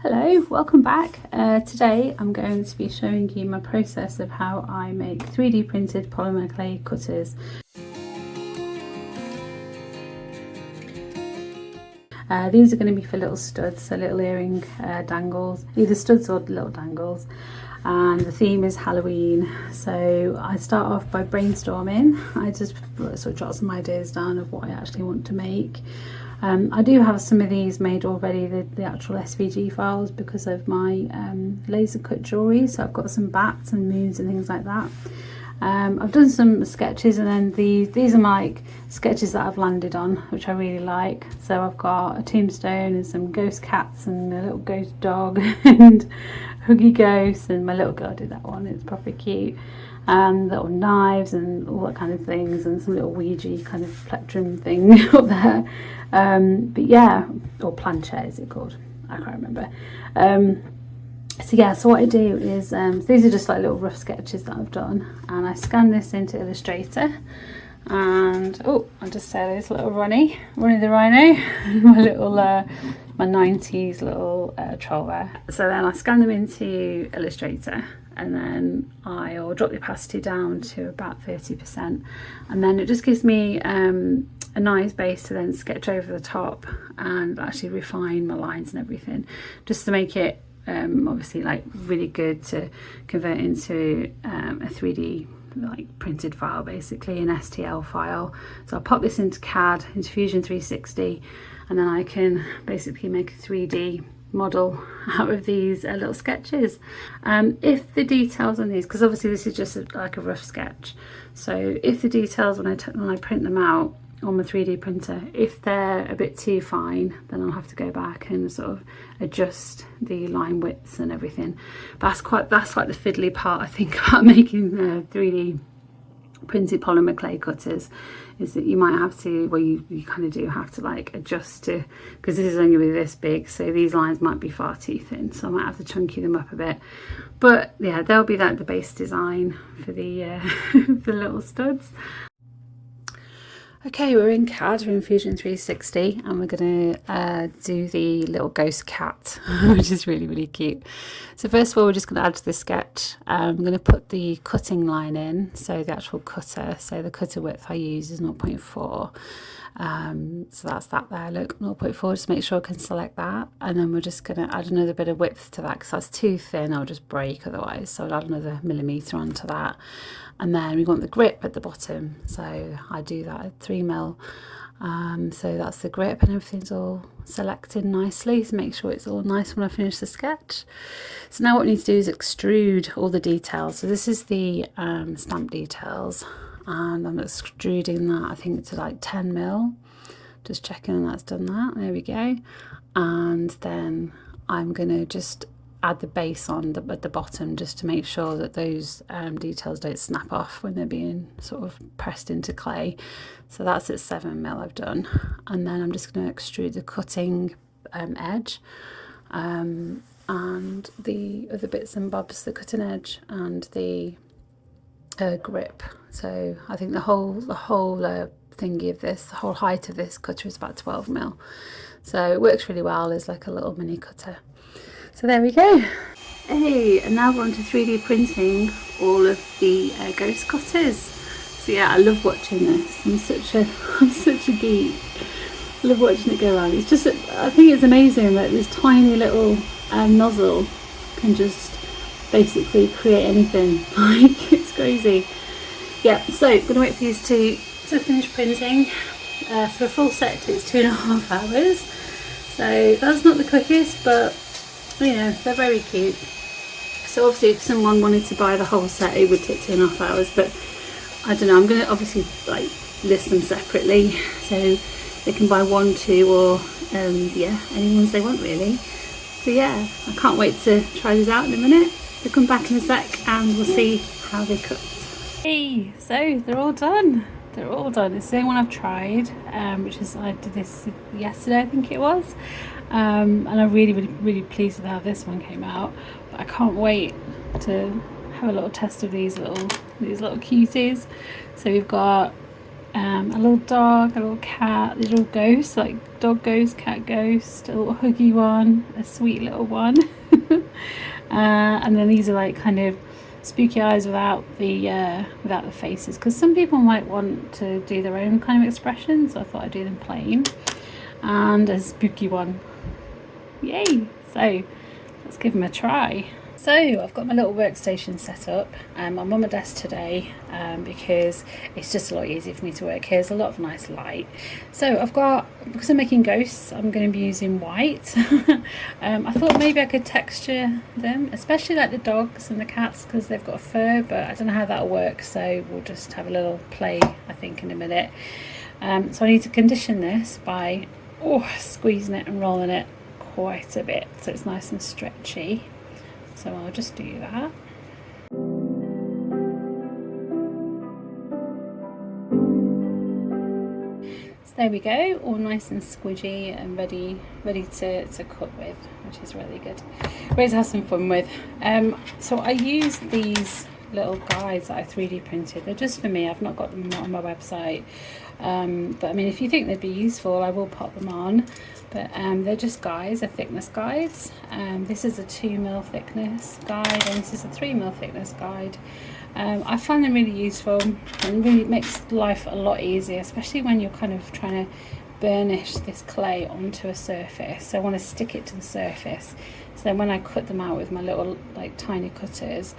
Hello, welcome back. Today I'm going to be showing you my process of how I make 3D printed polymer clay cutters. These are going to be for little studs, so little earring dangles, either studs or little dangles. And the theme is Halloween, so I start off by brainstorming. I just sort of jot some ideas down of what I actually want to make. I do have some of these made already, the actual SVG files, because of my laser cut jewellery, so I've got some bats and moons and things like that. I've done some sketches, and then these are my sketches that I've landed on, which I really like. So I've got a tombstone and some ghost cats and a little ghost dog and huggy ghost, and my little girl did that one, it's proper cute. Little knives and all that kind of things, and some little Ouija kind of plectrum thing up there. But yeah, or planchette is it called? I can't remember. So what I do is, these are just like little rough sketches that I've done, and I scan this into Illustrator. And I just said this little Ronnie the Rhino, my little my 90s little troll there. So then I scan them into Illustrator, and then I'll drop the opacity down to about 30%, and then it just gives me a nice base to then sketch over the top and actually refine my lines and everything, just to make it obviously like really good to convert into a 3D like printed file, basically an STL file. So I'll pop this into CAD, into Fusion 360, and then I can basically make a 3D model out of these little sketches. If the details on these, because obviously this is just like a rough sketch, so if the details when I print them out on my 3D printer, if they're a bit too fine, then I'll have to go back and sort of adjust the line widths and everything. But that's like the fiddly part, I think, about making the 3D printed polymer clay cutters, is that you might have to, well, you kind of do have to like adjust to, because this is only really this big, so these lines might be far too thin, so I might have to chunky them up a bit. But yeah, there'll be the base design for the the little studs. Okay, we're in CAD, we're in Fusion 360, and we're going to do the little ghost cat, which is really, really cute. So first of all, we're just going to add to the sketch. I'm going to put the cutting line in, so the actual cutter. So the cutter width I use is 0.4. So that's that there, look, 0.4, just make sure I can select that. And then we're just going to add another bit of width to that, because that's too thin, I'll just break otherwise. So I'll add another millimetre onto that. And then we want the grip at the bottom, so I do that at 3mm. So that's the grip, and everything's all selected nicely, so make sure it's all nice when I finish the sketch. So now what we need to do is extrude all the details. So this is the stamp details, and I'm extruding that, I think, to like 10mm. Just checking that's done that, there we go. And then I'm going to just add the base on at the bottom, just to make sure that those details don't snap off when they're being sort of pressed into clay. So that's at 7mm I've done, and then I'm just going to extrude the cutting edge and the other bits and bobs, the cutting edge and the grip. So I think the whole thingy of this, the whole height of this cutter is about 12mm, so it works really well as like a little mini cutter. So there we go. Hey, and now we're on to 3D printing all of the ghost cutters. So yeah, I love watching this. I'm such a geek. I love watching it go around. It's just, I think it's amazing that this tiny little nozzle can just basically create anything. Like, it's crazy. Yeah, so I'm gonna wait for these to finish printing. For a full set, it's 2.5 hours. So that's not the quickest, but you know, they're very cute. So obviously if someone wanted to buy the whole set, it would take 2.5 hours, but I don't know, I'm going to obviously like list them separately, so they can buy 1, 2, or yeah, any ones they want really. So yeah, I can't wait to try these out in a minute. So come back in a sec and we'll see how they cut. Hey, so they're all done. They're all done. It's the only one I've tried, which is, I did this yesterday, I think it was. And I'm really pleased with how this one came out. But I can't wait to have a little test of these little cuties. So we've got A little dog, a little cat, a little ghost, like dog ghost, cat ghost, a little huggy one, a sweet little one. And then these are like kind of spooky eyes without the faces, because some people might want to do their own kind of expressions, so I thought I'd do them plain. And a spooky one. Yay! So let's give them a try. So I've got my little workstation set up. I'm on my desk today because it's just a lot easier for me to work here. There's a lot of nice light. So I've got, because I'm making ghosts, I'm going to be using white. I thought maybe I could texture them, especially like the dogs and the cats, because they've got fur, but I don't know how that'll work, so we'll just have a little play, I think, in a minute. So I need to condition this by squeezing it and rolling it quite a bit so it's nice and stretchy. So I'll just do that. So there we go, all nice and squidgy and ready to cut with, which is really good. Ready to have some fun with. So I use these little guides that I 3D printed. They're just for me. I've not got them on my website. But I mean, if you think they'd be useful, I will pop them on. But they're just guides, they're thickness guides. This is a 2mm thickness guide, and this is a 3mm thickness guide. I find them really useful and really makes life a lot easier, especially when you're kind of trying to burnish this clay onto a surface. So I want to stick it to the surface. So then when I cut them out with my little like tiny cutters,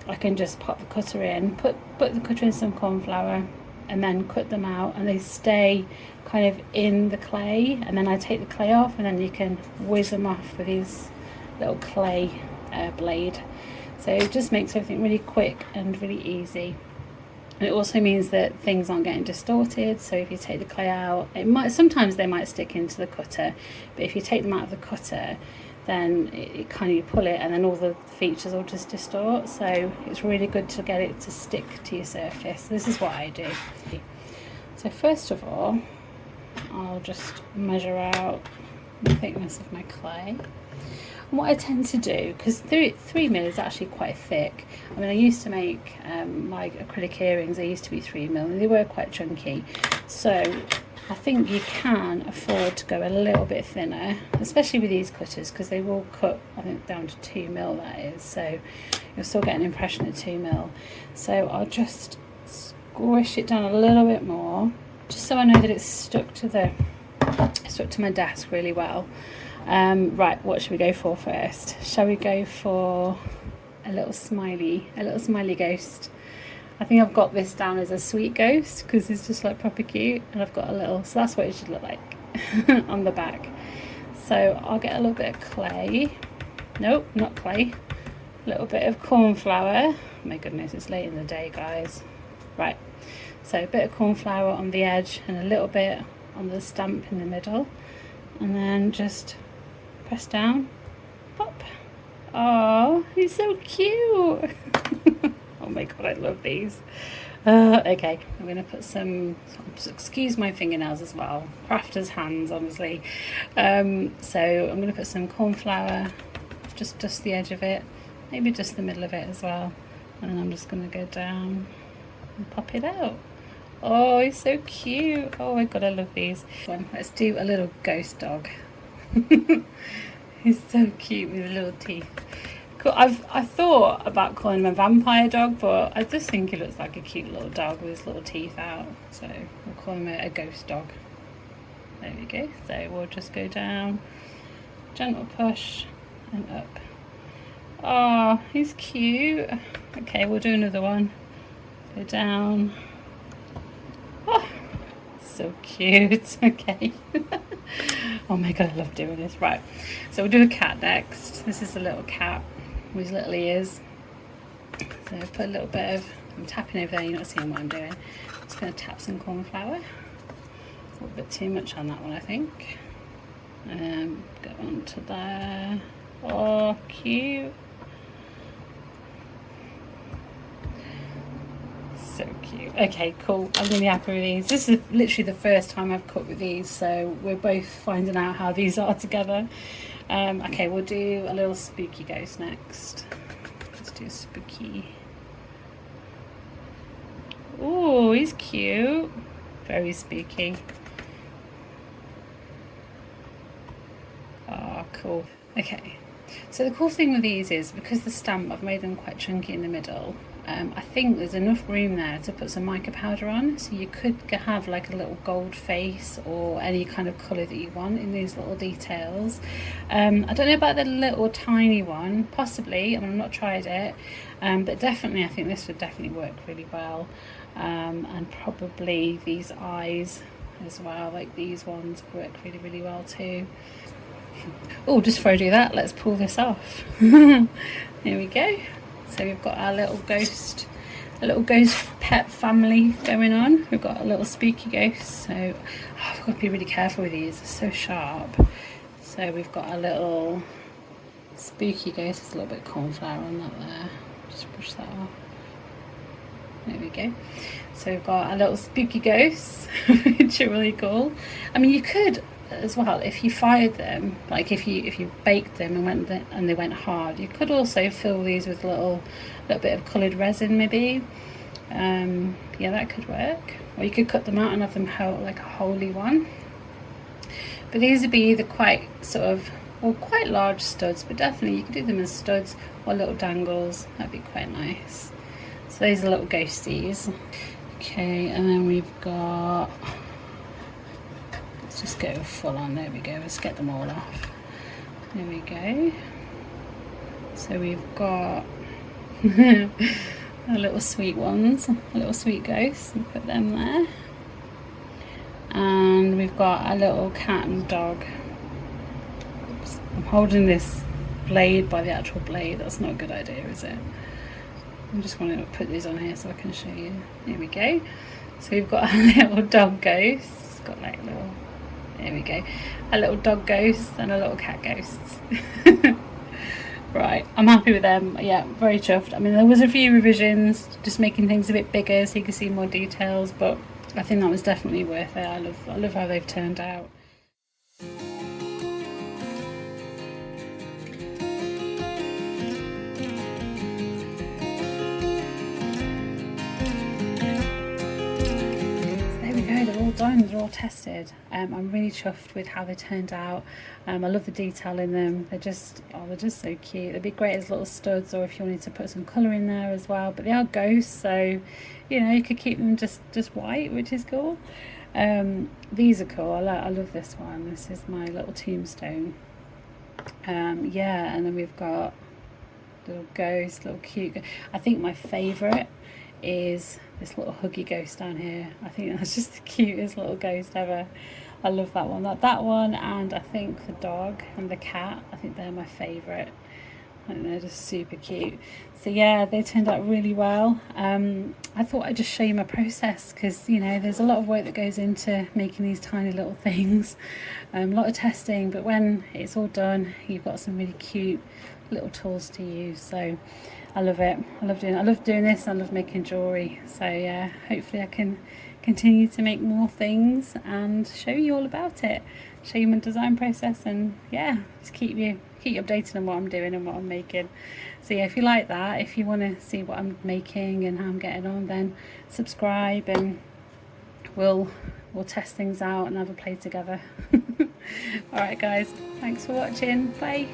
I can just pop the cutter in, put the cutter in some corn flour, and then cut them out, and they stay kind of in the clay, and then I take the clay off, and then you can whiz them off with these little clay blade. So it just makes everything really quick and really easy. And it also means that things aren't getting distorted. So if you take the clay out, sometimes they might stick into the cutter, but if you take them out of the cutter, then it kind of, you pull it and then all the features will just distort. So it's really good to get it to stick to your surface. This is what I do. So first of all, I'll just measure out the thickness of my clay. And what I tend to do, because 3mm is actually quite thick. I mean, I used to make my acrylic earrings, they used to be 3mm, and they were quite chunky. So I think you can afford to go a little bit thinner, especially with these cutters, because they will cut, I think, down to 2mm, that is. So you'll still get an impression at 2mm. So I'll just squish it down a little bit more, just so I know that it's stuck to my desk really well. Right, what should we go for first? Shall we go for a little smiley ghost? I think I've got this down as a sweet ghost because it's just like proper cute, and I've got a little, so that's what it should look like on the back. So I'll get a little bit of clay. Nope, not clay. A little bit of corn flour. My goodness, it's late in the day, guys. Right, so a bit of corn flour on the edge and a little bit on the stamp in the middle, and then just press down, pop. Oh, he's so cute. Oh my god, I love these. Okay, I'm going to put some, excuse my fingernails as well, crafter's hands obviously. So I'm going to put some corn flour, just dust the edge of it, maybe just the middle of it as well, and then I'm just going to go down and pop it out. Oh, he's so cute. Oh my god, I love these. Let's do a little ghost dog. He's so cute with little teeth. I thought about calling him a vampire dog, but I just think he looks like a cute little dog with his little teeth out. So we'll call him a ghost dog. There we go. So we'll just go down, gentle push, and up. Oh, he's cute. Okay, we'll do another one. Go down. Oh, so cute. Okay. Oh my god, I love doing this. Right, so we'll do a cat next. This is a little cat with his little ears. So put a little bit of, I'm tapping over there, you're not seeing what I'm doing. I'm just going to tap some corn flour. A little bit too much on that one, I think. Go on to there. Oh, cute. So cute. Okay, cool. I'm really happy with these. This is literally the first time I've cut with these, so we're both finding out how these are together. Okay, we'll do a little spooky ghost next. Let's do spooky. Oh, he's cute. Very spooky. Ah, cool. Okay, so the cool thing with these is because the stamp, I've made them quite chunky in the middle. I think there's enough room there to put some mica powder on, so you could have like a little gold face or any kind of colour that you want in these little details. I don't know about the little tiny one, possibly, I mean, I've not tried it, but definitely I think this would definitely work really well, and probably these eyes as well, like these ones work really, really well too. Oh, just before I do that, let's pull this off. Here we go. So we've got our little ghost, a little ghost pet family going on. We've got a little spooky ghost, so I've got to be really careful with these, they're so sharp. So we've got a little spooky ghost. There's a little bit of corn flour on that there, just brush that off. There we go. So we've got a little spooky ghost, which are really cool. I mean, you could as well, if you fired them, like if you baked them and they went hard, you could also fill these with a little bit of coloured resin maybe. Yeah, that could work. Or you could cut them out and have them like a holy one. But these would be either quite sort of, or quite large studs, but definitely you could do them as studs or little dangles. That'd be quite nice. So these are little ghosties. Okay, and then we've got, let's just go full on. There we go. Let's get them all off. There we go. So we've got our little sweet ones, a little sweet ghost, and put them there. And we've got a little cat and dog. Oops. I'm holding this blade by the actual blade. That's not a good idea, is it? I just want to put these on here so I can show you. Here we go. So we've got a little dog ghost. It's got like little, there we go, a little dog ghost and a little cat ghost. Right, I'm happy with them. Yeah, very chuffed. I mean, there was a few revisions, just making things a bit bigger so you can see more details, but I think that was definitely worth it. I love how they've turned out. They're all done, they're all tested. I'm really chuffed with how they turned out. I love the detail in them. They're just so cute. They'd be great as little studs, or if you wanted to put some colour in there as well. But they are ghosts, so you know, you could keep them just white, which is cool. These are cool. I love this one. This is my little tombstone. Yeah, and then we've got little ghost, little cute. I think my favourite is this little huggy ghost down here. I think that's just the cutest little ghost ever. I love that one. That one, and I think the dog and the cat, I think they're my favourite. I think they're just super cute. So yeah, they turned out really well. I thought I'd just show you my process, because you know, there's a lot of work that goes into making these tiny little things, a lot of testing, but when it's all done, you've got some really cute little tools to use. So I love it. I love doing this. I love making jewellery. So yeah, hopefully I can continue to make more things and show you all about it, show you my design process, and yeah, just keep you updated on what I'm doing and what I'm making. So yeah, if you like that, if you want to see what I'm making and how I'm getting on, then subscribe and we'll test things out and have a play together. All right guys, thanks for watching. Bye.